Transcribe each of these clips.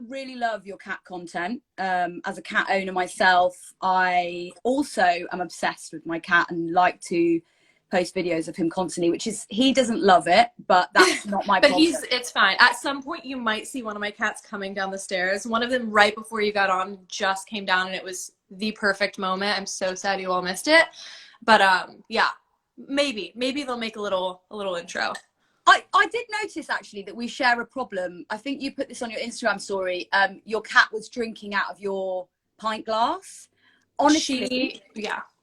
really love your cat content. As a cat owner myself, I also am obsessed with my cat and like to post videos of him constantly, which is, he doesn't love it, but that's not my But problem. it's fine. At some point you might see one of my cats coming down the stairs. One of them right before you got on just came down, and it was the perfect moment. I'm so sad you all missed it. But yeah, maybe they'll make a little intro. I did notice actually that we share a problem. I think you put this on your Instagram story. Your cat was drinking out of your pint glass. Honestly,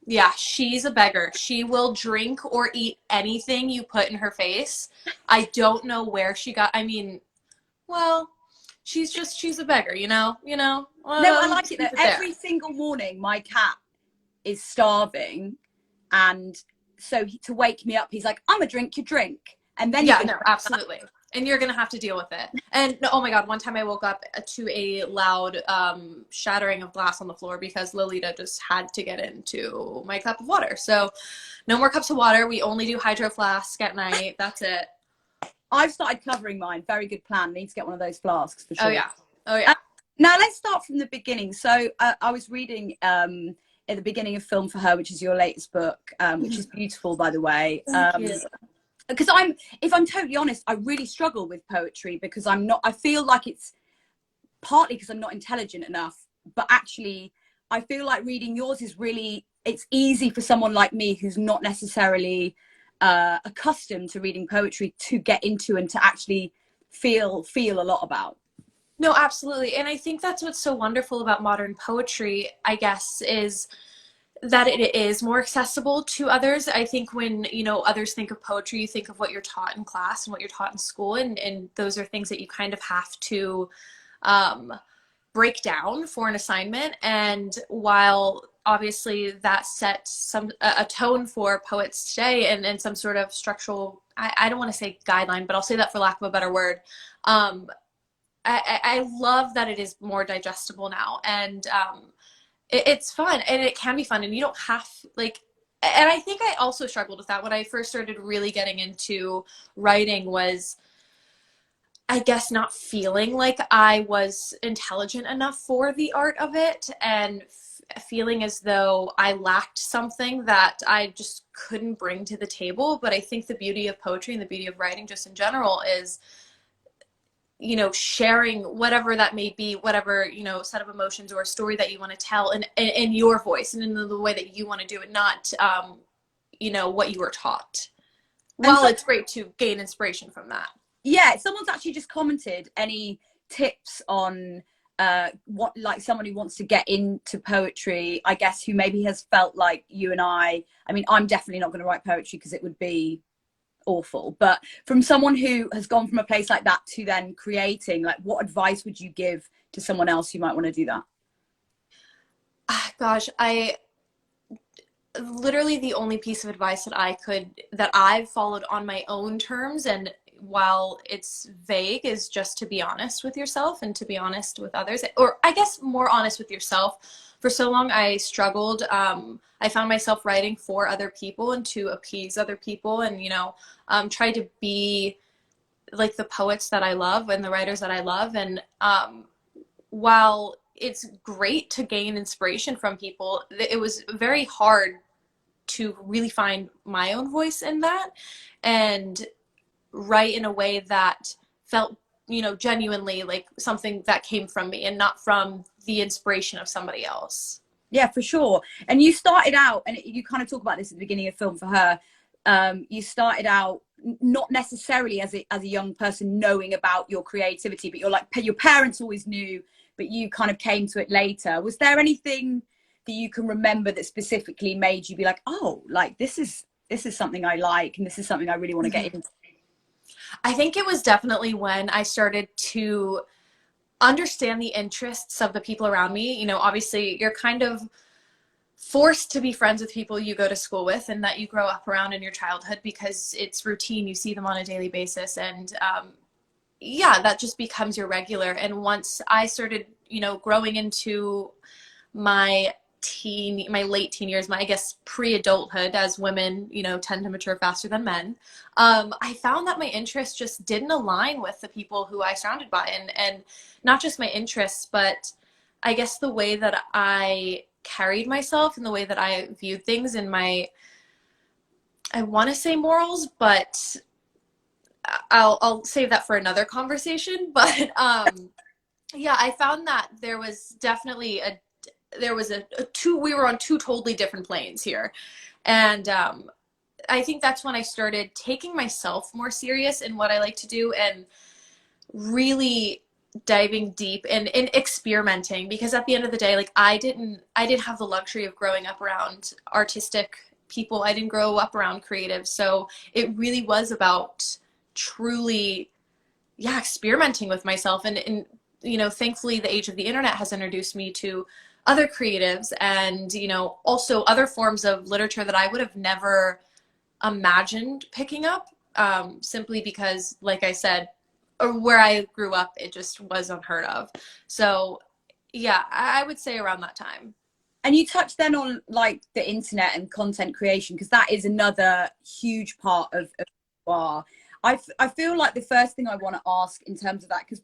Yeah, she's a beggar. She will drink or eat anything you put in her face. I don't know where she got, I mean, well, she's a beggar, you know? no, I like it though. Every single morning, my cat is starving, and so to wake me up, he's like, "I'm gonna drink your drink," and then yeah, no, absolutely. And you're gonna have to deal with it. And oh my God, one time I woke up to a loud shattering of glass on the floor because Lolita just had to get into my cup of water. So no more cups of water. We only do hydro flask at night. That's it. I've started covering mine. Very good plan. Need to get one of those flasks for sure. Oh yeah. Now let's start from the beginning. So I was reading at the beginning of Film for Her, which is your latest book, which is beautiful, by the way. Because if I'm totally honest, I really struggle with poetry because I feel like it's partly because I'm not intelligent enough, but actually I feel like reading yours is really, it's easy for someone like me who's not necessarily accustomed to reading poetry to get into and to actually feel a lot about. No, absolutely. And I think that's what's so wonderful about modern poetry, I guess, is that it is more accessible to others. I think when, you know, others think of poetry, you think of what you're taught in class and what you're taught in school. And those are things that you kind of have to break down for an assignment. And while obviously that sets a tone for poets today and some sort of structural, I don't want to say guideline, but I'll say that for lack of a better word. I love that it is more digestible now, and it's fun, and it can be fun, and you don't have, like, and I think I also struggled with that when I first started really getting into writing, was I guess not feeling like I was intelligent enough for the art of it, and feeling as though I lacked something that I just couldn't bring to the table. But I think the beauty of poetry and the beauty of writing just in general is, you know, sharing whatever that may be, whatever, you know, set of emotions or a story that you want to tell in your voice and in the way that you want to do it, not, you know, what you were taught. Well, it's great to gain inspiration from that. Yeah, someone's actually just commented, any tips on what, like someone who wants to get into poetry, I guess, who maybe has felt like you and I mean, I'm definitely not going to write poetry because it would be awful, but from someone who has gone from a place like that to then creating, like, what advice would you give to someone else who might want to do that? Gosh, I literally, the only piece of advice that I've followed on my own terms, and while it's vague, is just to be honest with yourself and to be honest with others, or I guess more honest with yourself. For so long I struggled. I found myself writing for other people and to appease other people, and, you know, try to be like the poets that I love and the writers that I love. And while it's great to gain inspiration from people, it was very hard to really find my own voice in that and write in a way that felt, you know, genuinely like something that came from me and not from the inspiration of somebody else. Yeah, for sure. And you started out, and you kind of talk about this at the beginning of Film for Her, you started out not necessarily as a young person knowing about your creativity, but you're like, your parents always knew, but you kind of came to it later. Was there anything that you can remember that specifically made you be like, oh, like this is something I like, and this is something I really want to get into? I think it was definitely when I started to understand the interests of the people around me. You know, obviously you're kind of forced to be friends with people you go to school with and that you grow up around in your childhood because it's routine. You see them on a daily basis, and yeah, that just becomes your regular. And once I started, you know, growing into my my late teen years, my, I guess, pre-adulthood, as women, you know, tend to mature faster than men, I found that my interests just didn't align with the people who I surrounded by, and not just my interests, but I guess the way that I carried myself and the way that I viewed things, and my, I want to say morals, but I'll save that for another conversation. But yeah, I found that there was definitely we were on two totally different planes here. And I think that's when I started taking myself more serious in what I like to do, and really diving deep and experimenting, because at the end of the day, like, I didn't have the luxury of growing up around artistic people. I didn't grow up around creatives. So it really was about truly, yeah, experimenting with myself. And you know, thankfully the age of the internet has introduced me to other creatives, and, you know, also other forms of literature that I would have never imagined picking up, simply because, like I said, or where I grew up, it just was unheard of. So yeah, I would say around that time. And you touched then on like the internet and content creation, because that is another huge part of who you are. I feel like the first thing I want to ask in terms of that, because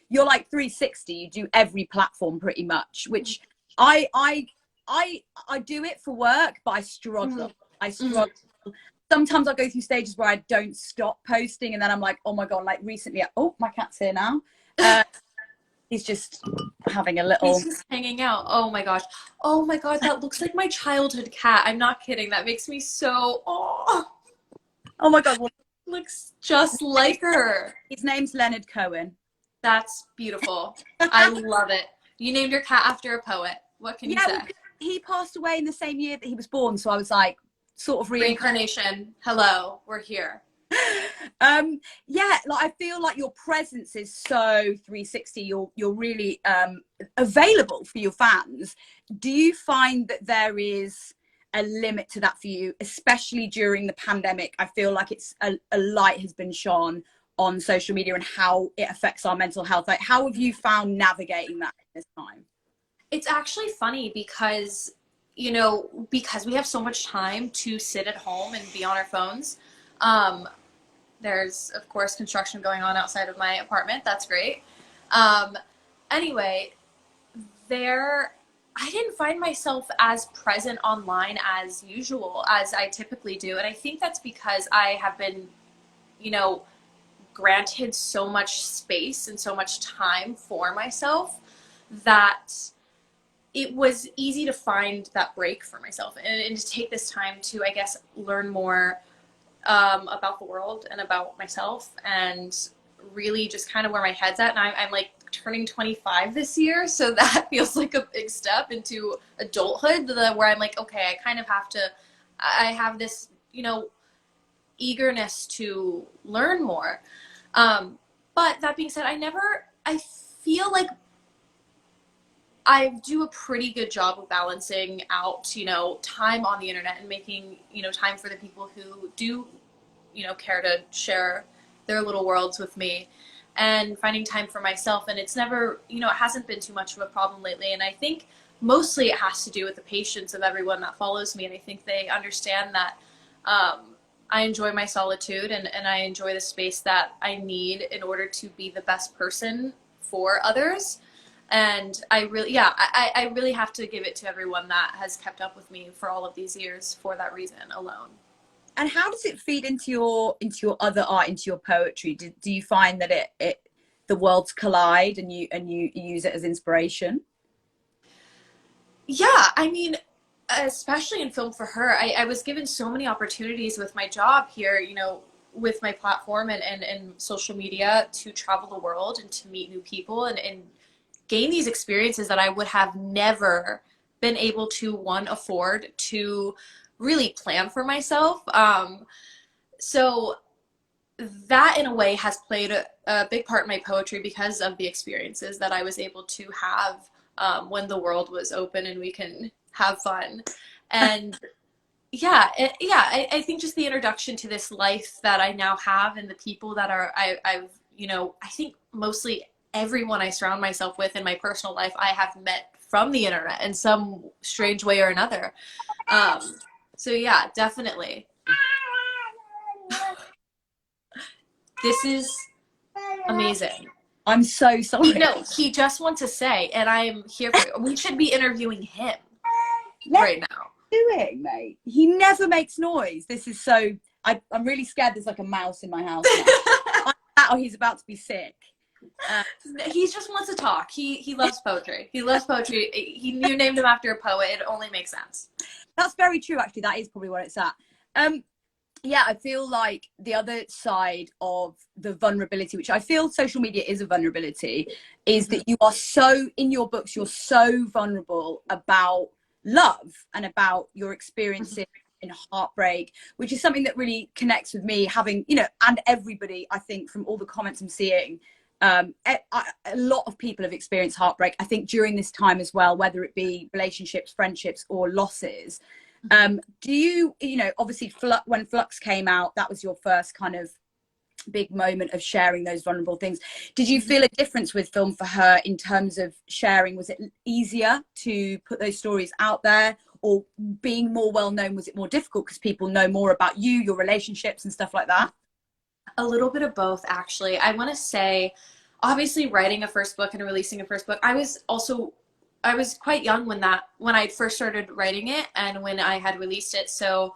you're like 360, you do every platform pretty much, which I do it for work, but I struggle. I struggle. Sometimes I'll go through stages where I don't stop posting, and then I'm like, oh my God, like recently, oh, my cat's here now. He's just having a little... He's just hanging out. Oh my gosh. Oh my God, that looks like my childhood cat. I'm not kidding. That makes me so... Oh my God. Well, looks just like her. His name's Leonard Cohen. That's beautiful. I love it. You named your cat after a poet. What can you say? Well, he passed away in the same year that he was born, so I was like, sort of reincarnation. Hello, we're here. Yeah, like, I feel like your presence is so 360. You're really available for your fans. Do you find that there is a limit to that for you, especially during the pandemic? I feel like it's a light has been shone on social media and how it affects our mental health. Like, how have you found navigating that this time? It's actually funny because, you know, because we have so much time to sit at home and be on our phones. There's, of course, construction going on outside of my apartment. That's great. Anyway, I didn't find myself as present online as usual, as I typically do. And I think that's because I have been, you know, granted so much space and so much time for myself that it was easy to find that break for myself, and to take this time to, I guess, learn more about the world and about myself, and really just kind of where my head's at. And I'm like turning 25 this year, so that feels like a big step into adulthood, where I'm like, okay, I have this, you know, eagerness to learn more. But that being said, I feel like I do a pretty good job of balancing out, you know, time on the internet and making, you know, time for the people who do, you know, care to share their little worlds with me, and finding time for myself. And it's never, you know, it hasn't been too much of a problem lately. And I think mostly it has to do with the patience of everyone that follows me. And I think they understand that I enjoy my solitude, and I enjoy the space that I need in order to be the best person for others. And I really have to give it to everyone that has kept up with me for all of these years for that reason alone. And how does it feed into your other art, into your poetry? Do you find that the worlds collide and you use it as inspiration? Yeah, I mean, especially in Film for Her, I was given so many opportunities with my job here, you know, with my platform and social media, to travel the world and to meet new people and gain these experiences that I would have never been able to, one, afford, to really plan for myself. So that in a way has played a big part in my poetry, because of the experiences that I was able to have when the world was open and we can have fun. And I think just the introduction to this life that I now have, and the people that I've, you know, I think mostly everyone I surround myself with in my personal life, I have met from the internet in some strange way or another. So yeah, definitely. This is amazing. I'm so sorry. No, he just wants to say, and I'm here for it. We should be interviewing him right now. Doing, mate? He never makes noise. This is so. I'm really scared. There's like a mouse in my house now. Or he's about to be sick. He just wants to talk. He loves poetry. He loves poetry. You named him after a poet. It only makes sense. That's very true. Actually, that is probably where it's at. Yeah, I feel like the other side of the vulnerability, which I feel social media is a vulnerability, is that you are so, in your books, you're so vulnerable about love and about your experiences in heartbreak, which is something that really connects with me, having, you know, and everybody, I think, from all the comments I'm seeing, a lot of people have experienced heartbreak, I think, during this time as well, whether it be relationships, friendships, or losses. Do you know, obviously when Flux came out, that was your first kind of big moment of sharing those vulnerable things. Did you feel a difference with Film for Her in terms of sharing? Was it easier to put those stories out there, or being more well known, was it more difficult because people know more about you, your relationships and stuff like that? A little bit of both, actually. I want to say, obviously, writing a first book and releasing a first book, I was quite young when I first started writing it and when I had released it. So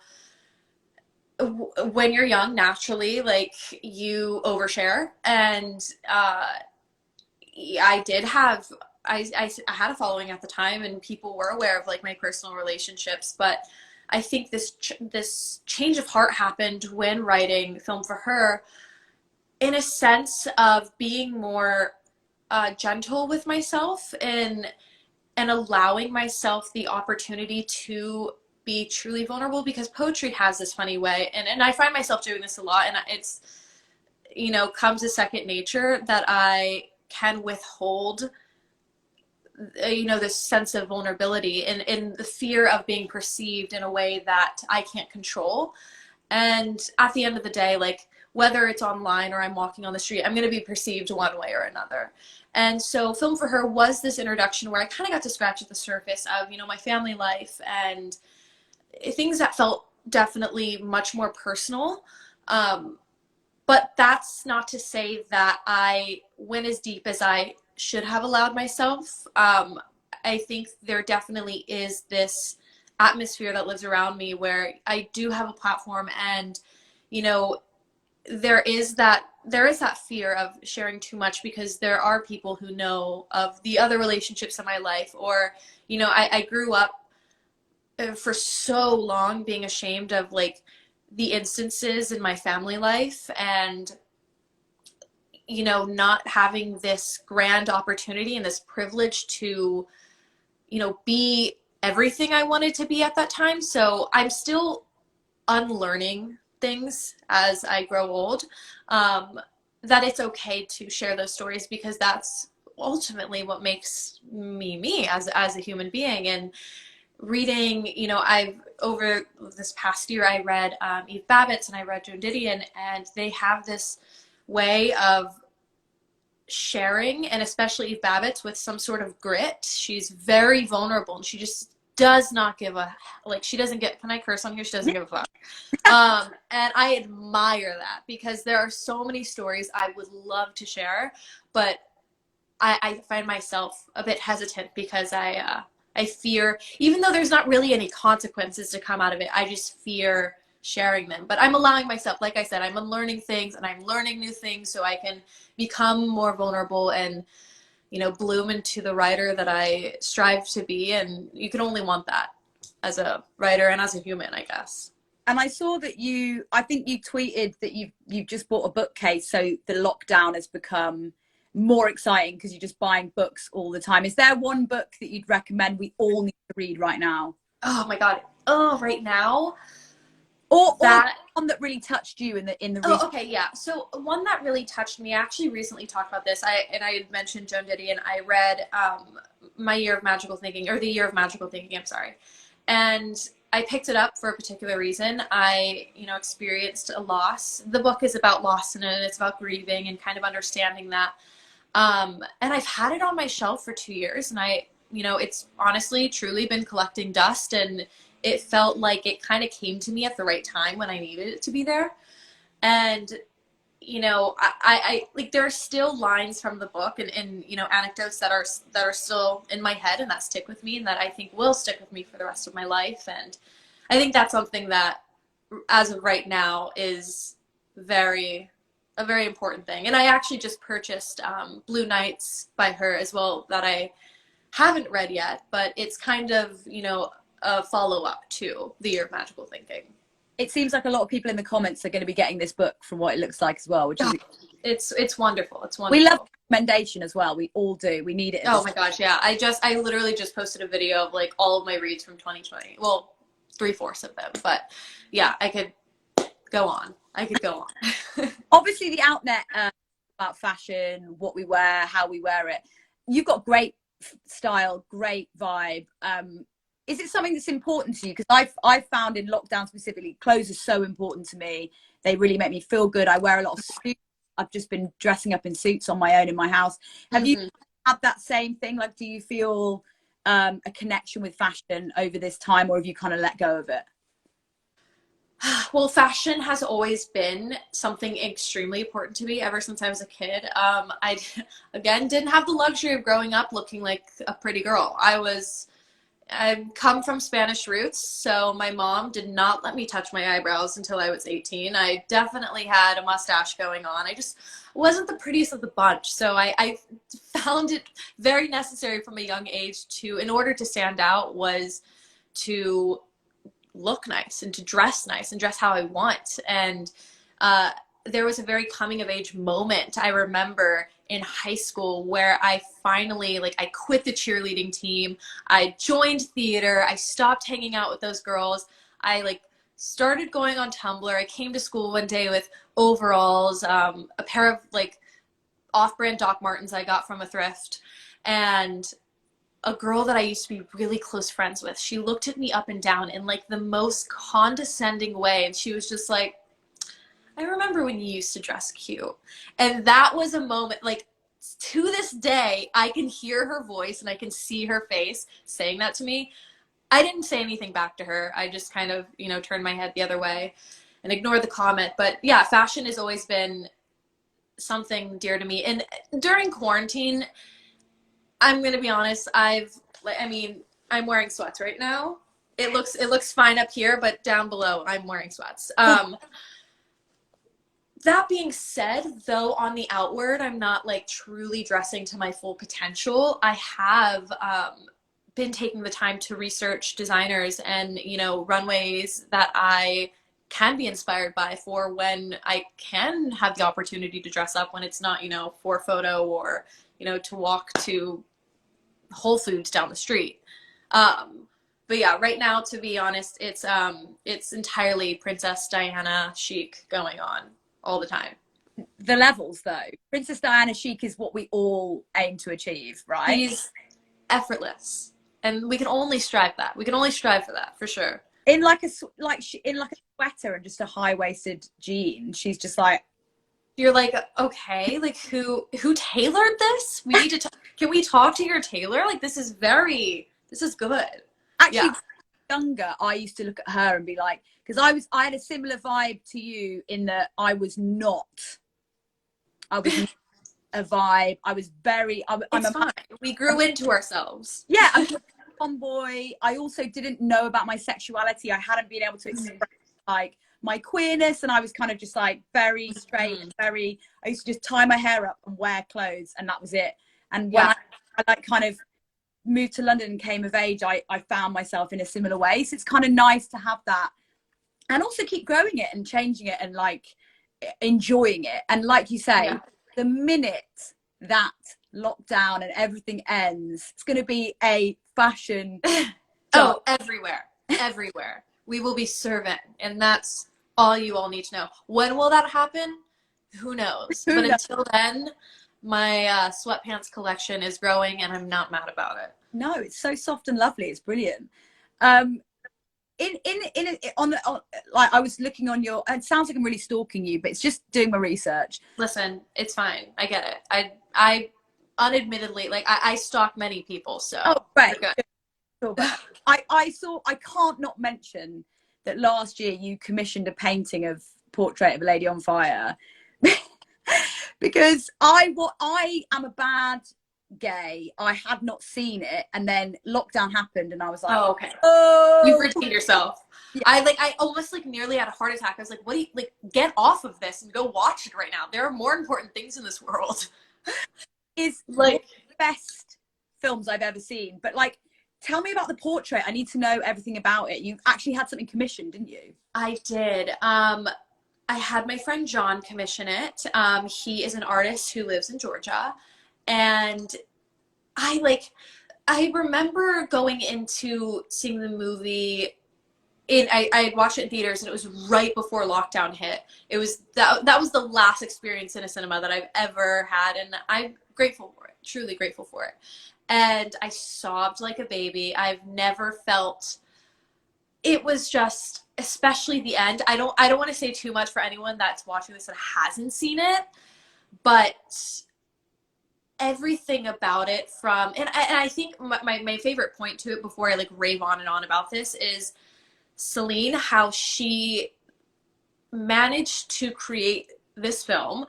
when you're young, naturally, like, you overshare. And I did have, I had a following at the time, and people were aware of like my personal relationships. But I think this change of heart happened when writing Film for Her, in a sense of being more gentle with myself and allowing myself the opportunity to be truly vulnerable, because poetry has this funny way, and I find myself doing this a lot, and it's, you know, comes as second nature, that I can withhold, you know, this sense of vulnerability and the fear of being perceived in a way that I can't control. And at the end of the day, like, whether it's online or I'm walking on the street, I'm going to be perceived one way or another. And so Film for Her was this introduction where I kind of got to scratch at the surface of, you know, my family life and things that felt definitely much more personal. But that's not to say that I went as deep as I should have allowed myself. I think there definitely is this atmosphere that lives around me where I do have a platform, and, you know, there is that fear of sharing too much, because there are people who know of the other relationships in my life, or, you know, I grew up for so long being ashamed of like the instances in my family life, and, you know, not having this grand opportunity and this privilege to, you know, be everything I wanted to be at that time. So I'm still unlearning things as I grow old, that it's okay to share those stories, because that's ultimately what makes me as a human being. And reading, you know, over this past year, I read Eve Babbitt's and I read Joan Didion, and they have this way of sharing, and especially Eve Babbitt's, with some sort of grit. She's very vulnerable, and she just does not give a, like, she doesn't get, can I curse on here? She doesn't give a fuck. And I admire that, because there are so many stories I would love to share, but I find myself a bit hesitant, because I fear, even though there's not really any consequences to come out of it, I just fear sharing them. But I'm allowing myself, like I said, I'm unlearning things and I'm learning new things so I can become more vulnerable and, you know, bloom into the writer that I strive to be. And you can only want that as a writer and as a human, I guess. And I saw that I think you tweeted that you've just bought a bookcase, so the lockdown has become more exciting because you're just buying books all the time. Is there one book that you'd recommend we all need to read right now? Oh my God. Oh, right now? Or one that really touched you in the Oh, okay, yeah. So one that really touched me, I actually recently talked about this. I had mentioned Joan Didion. I read My Year of Magical Thinking, or The Year of Magical Thinking, I'm sorry. And I picked it up for a particular reason. I, you know, experienced a loss. The book is about loss, and it's about grieving and kind of understanding that. And I've had it on my shelf for 2 years, and I it's honestly truly been collecting dust, and it felt like it kind of came to me at the right time when I needed it to be there. And I like, there are still lines from the book and anecdotes that are still in my head and that stick with me and that I think will stick with me for the rest of my life. And I think that's something that, as of right now, is a very important thing. And I actually just purchased Blue Nights by her as well, that I haven't read yet, but it's kind of, a follow-up to The Year of Magical Thinking. It seems like a lot of people in the comments are going to be getting this book from what it looks like as well, which is it's wonderful. It's wonderful. We love recommendation as well. We all do. We need it. Oh my gosh, yeah. I literally just posted a video of like all of my reads from 2020. Well, 3/4 of them, but yeah, I could go on. Obviously, the outlet about fashion, what we wear, how we wear it. You've got great style, great vibe. Is it something that's important to you? Because I've found in lockdown specifically, clothes are so important to me. They really make me feel good. I wear a lot of suits. I've just been dressing up in suits on my own in my house. Have you had that same thing? Like, do you feel a connection with fashion over this time, or have you kind of let go of it? Well, fashion has always been something extremely important to me ever since I was a kid. I, again, didn't have the luxury of growing up looking like a pretty girl. I come from Spanish roots, so my mom did not let me touch my eyebrows until I was 18. I definitely had a mustache going on. I just wasn't the prettiest of the bunch, so I found it very necessary from a young age to, in order to stand out, was to look nice and to dress nice and dress how I want. And there was a very coming of age moment I remember in high school where I finally, like, I quit the cheerleading team. I joined theater. I stopped hanging out with those girls. I like started going on Tumblr. I came to school one day with overalls, a pair of like off-brand Doc Martens I got from a thrift, and a girl that I used to be really close friends with, she looked at me up and down in like the most condescending way, and she was just like, I remember when you used to dress cute. And that was a moment, like, to this day, I can hear her voice and I can see her face saying that to me. I didn't say anything back to her. I just kind of, turned my head the other way and ignored the comment. But yeah, fashion has always been something dear to me. And during quarantine, I'm going to be honest, I'm wearing sweats right now. It looks fine up here, but down below, I'm wearing sweats. That being said, though, on the outward, I'm not like truly dressing to my full potential. I have been taking the time to research designers and, runways that I can be inspired by for when I can have the opportunity to dress up, when it's not, for a photo or, to walk to Whole Foods down the street. But yeah, right now, to be honest, it's entirely Princess Diana chic going on all the time. The levels, though, Princess Diana chic is what we all aim to achieve, right? He's effortless, and we can only strive that. We can only strive for that, for sure. In like a sweater and just a high-waisted jean, she's just like, you're like, okay, like who tailored this? We need to can we talk to your tailor? Like, this is good. Actually, yeah. Younger, I used to look at her and be like, because I had a similar vibe to you in that I was not a vibe. I was very, I'm fine. We grew into ourselves. Yeah, I'm a tomboy. I also didn't know about my sexuality. I hadn't been able to express like my queerness, and I was kind of just like very straight and I used to just tie my hair up and wear clothes, and that was it. And when I like kind of moved to London and came of age, I found myself in a similar way. So it's kind of nice to have that and also keep growing it and changing it and like enjoying it. And like you say, the minute that lockdown and everything ends, it's going to be a fashion everywhere we will be serving, and that's all you all need to know. When will that happen? Who knows? But until then, my sweatpants collection is growing, and I'm not mad about it. No, it's so soft and lovely. It's brilliant. Like, I was looking on your, it sounds like I'm really stalking you, but it's just doing my research. Listen, it's fine. I get it. I unadmittedly, like I stalk many people, so. Oh, right. We're good. I can't not mention that last year you commissioned a painting of Portrait of a Lady on Fire because I am a bad gay. I had not seen it, and then lockdown happened, and I was like, Oh, okay. oh, You've redeemed yourself. Yeah. I almost like nearly had a heart attack. I was like, what do you, like, get off of this and go watch it right now. There are more important things in this world. Is like the best films I've ever seen. But like, tell me about the portrait. I need to know everything about it. You actually had something commissioned, didn't you? I did. I had my friend John commission it. He is an artist who lives in Georgia, and I remember going into seeing the movie. I had watched it in theaters, and it was right before lockdown hit. It was that was the last experience in a cinema that I've ever had, and I'm grateful for it. Truly grateful for it. And I sobbed like a baby. I've never felt. It was just, especially the end. I don't want to say too much for anyone that's watching this that hasn't seen it, but everything about it and I think my favorite point to it before I like rave on and on about this is Celine, how she managed to create this film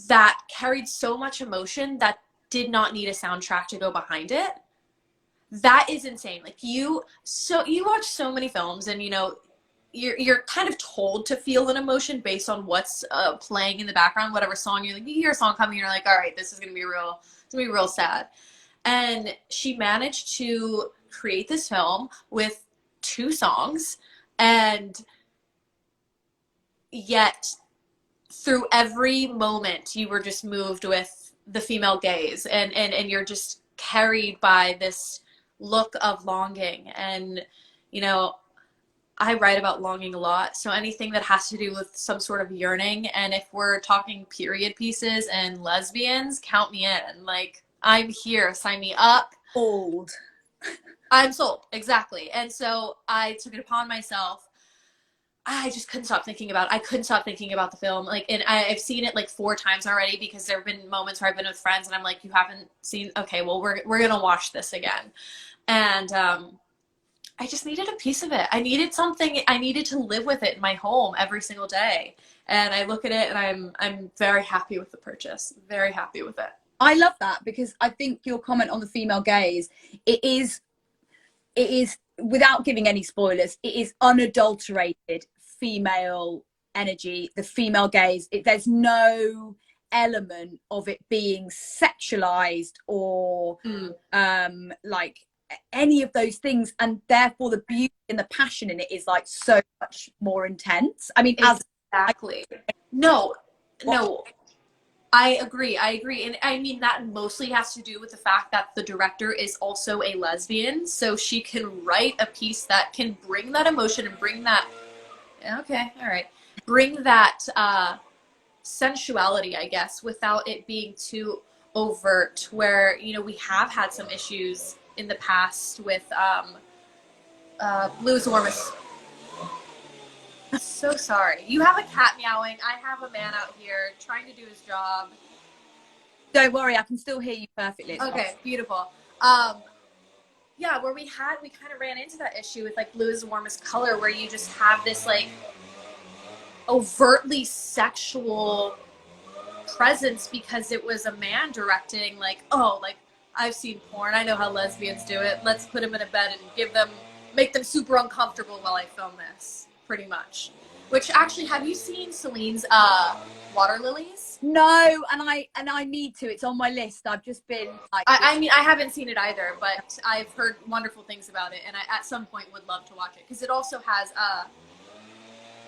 that carried so much emotion that did not need a soundtrack to go behind it. That is insane. Like you watch so many films, and you know you're kind of told to feel an emotion based on what's playing in the background, whatever song you hear a song coming, you're like, all right, this is gonna be real sad. And she managed to create this film with 2 songs, and yet through every moment you were just moved with the female gaze, and you're just carried by this look of longing. And you know, I write about longing a lot, so anything that has to do with some sort of yearning, and if we're talking period pieces and lesbians, count me in. Like, I'm here, sign me up. Old. I'm sold, exactly. And so I took it upon myself. I just couldn't stop thinking about it. I couldn't stop thinking about the film. Like, and I've seen it like 4 times already, because there have been moments where I've been with friends and I'm like, you haven't seen, okay, well, we're gonna watch this again. And I just needed a piece of it. I needed something. I needed to live with it in my home every single day. And I look at it and I'm very happy with the purchase. Very happy with it. I love that, because I think your comment on the female gaze, it is without giving any spoilers, it is unadulterated female energy, the female gaze. There's no element of it being sexualized or like any of those things, and therefore the beauty and the passion in it is like so much more intense. I mean, exactly. No, I agree. And I mean, that mostly has to do with the fact that the director is also a lesbian, so she can write a piece that can bring that emotion and bring that, okay, all right, bring that sensuality, I guess, without it being too overt, where, you know, we have had some issues in the past with Blue is the Warmest. So sorry. You have a cat meowing. I have a man out here trying to do his job. Don't worry, I can still hear you perfectly. Okay, beautiful. Yeah, where we kind of ran into that issue with like Blue is the Warmest Color, where you just have this like overtly sexual presence because it was a man directing. Like, oh, like, I've seen porn. I know how lesbians do it. Let's put them in a bed and make them super uncomfortable while I film this. Pretty much. Which actually, have you seen Celine's Water Lilies? No, and I need to. It's on my list. I've just been like, I mean, I haven't seen it either, but I've heard wonderful things about it, and I at some point would love to watch it, because it also has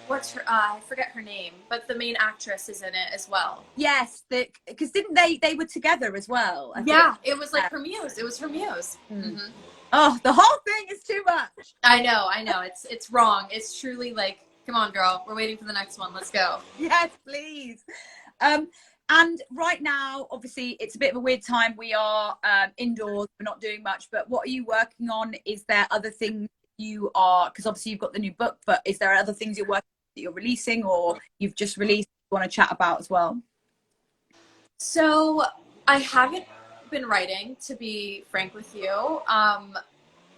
what's her I forget her name, but the main actress is in it as well. Yes, because didn't they were together as well? Yeah, it was like her muse. It was her muse. Mm-hmm. Oh, the whole thing is too much. I know. It's wrong. It's truly like, come on, girl. We're waiting for the next one. Let's go. Yes, please. And right now, obviously, it's a bit of a weird time. We are indoors. We're not doing much. But what are you working on? Is there other things you are? Because obviously you've got the new book. But is there other things you're working on that you're releasing, or you've just released? You want to chat about as well? So I haven't been writing, to be frank with you.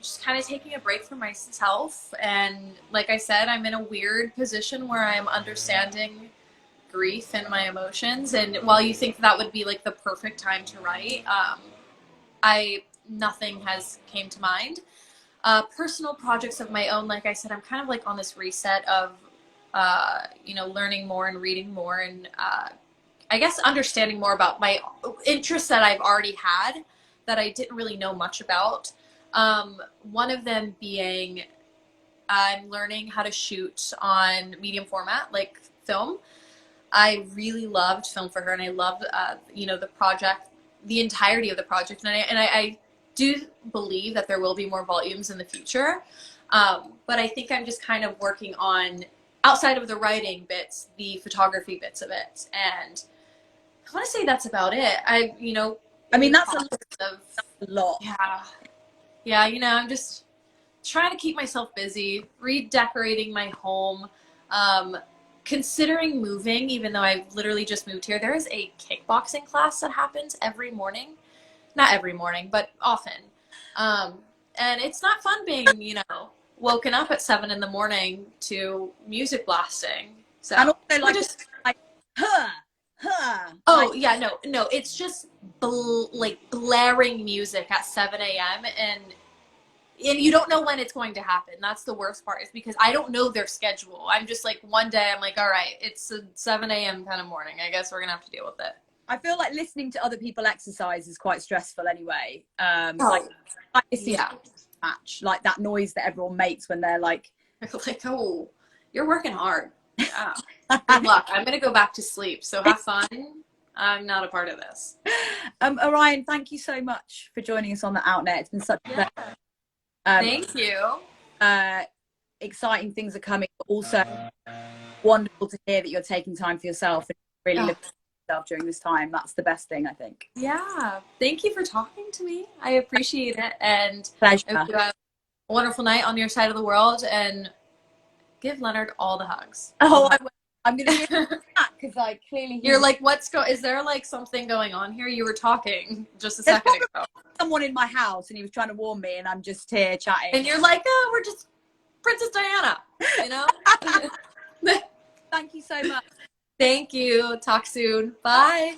Just kind of taking a break from myself. And like I said, I'm in a weird position where I'm understanding grief and my emotions. And while you think that would be like the perfect time to write, nothing has came to mind. Personal projects of my own, like I said, I'm kind of like on this reset of, learning more and reading more and I guess understanding more about my interests that I've already had that I didn't really know much about. One of them being I'm learning how to shoot on medium format, like film. I really loved Film for Her, and I loved, the project, the entirety of the project. And I do believe that there will be more volumes in the future. But I think I'm just kind of working on, outside of the writing bits, the photography bits of it. And I want to say that's about it. That's a lot. Yeah. Yeah, I'm just trying to keep myself busy, redecorating my home, considering moving, even though I've literally just moved here. There is a kickboxing class that happens every morning. Not every morning, but often. And it's not fun being, woken up at 7 a.m. to music blasting. So and also oh yeah, no, it's just blaring music at 7 a.m. and you don't know when it's going to happen. That's the worst part, is because I don't know their schedule. I'm just like, one day I'm like, all right, it's a 7 a.m. kind of morning. I guess we're gonna have to deal with it. I feel like listening to other people exercise is quite stressful anyway. Match, like that noise that everyone makes when they're like oh, you're working hard. Yeah. Good luck. I'm gonna go back to sleep. So have fun. I'm not a part of this. Orion, thank you so much for joining us on the Outnet. It's been such a pleasure. Thank you. Exciting things are coming, but also wonderful to hear that you're taking time for yourself and really looking at yourself during this time. That's the best thing, I think. Yeah. Thank you for talking to me. I appreciate it. And pleasure. I hope you have a wonderful night on your side of the world, and give Leonard all the hugs. Oh, I'm going to do that because I clearly... You're like, is there like something going on here? You were talking just a second ago. Someone in my house and he was trying to warn me and I'm just here chatting. And you're like, oh, we're just Princess Diana, Thank you so much. Thank you. Talk soon. Bye.